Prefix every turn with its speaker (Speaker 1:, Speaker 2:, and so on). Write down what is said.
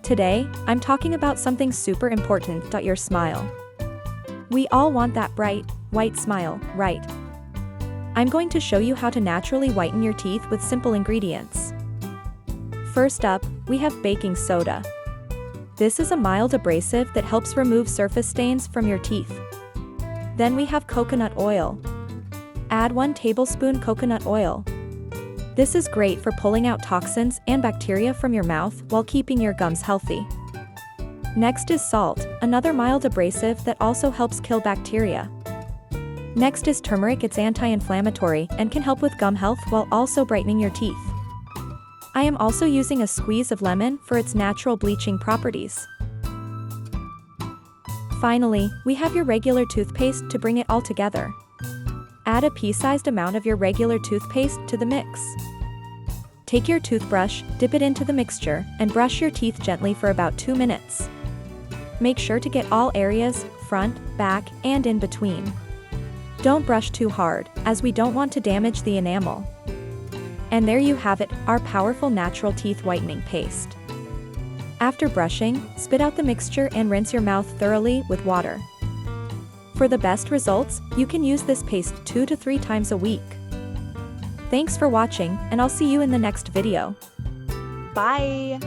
Speaker 1: Today, I'm talking about something super important: your smile. We all want that bright, white smile, right? I'm going to show you how to naturally whiten your teeth with simple ingredients. First up, we have baking soda. This is a mild abrasive that helps remove surface stains from your teeth. Then we have coconut oil. Add 1 tablespoon coconut oil. This is great for pulling out toxins and bacteria from your mouth while keeping your gums healthy. Next is salt, another mild abrasive that also helps kill bacteria. Next is turmeric. It's anti-inflammatory and can help with gum health while also brightening your teeth. I am also using a squeeze of lemon for its natural bleaching properties. Finally, we have your regular toothpaste to bring it all together. Add a pea-sized amount of your regular toothpaste to the mix. Take your toothbrush, dip it into the mixture, and brush your teeth gently for about 2 minutes. Make sure to get all areas, front, back, and in between. Don't brush too hard, as we don't want to damage the enamel. And there you have it, our powerful natural teeth whitening paste. After brushing, spit out the mixture and rinse your mouth thoroughly with water. For the best results, you can use this paste 2 to 3 times a week. Thanks for watching, and I'll see you in the next video.
Speaker 2: Bye!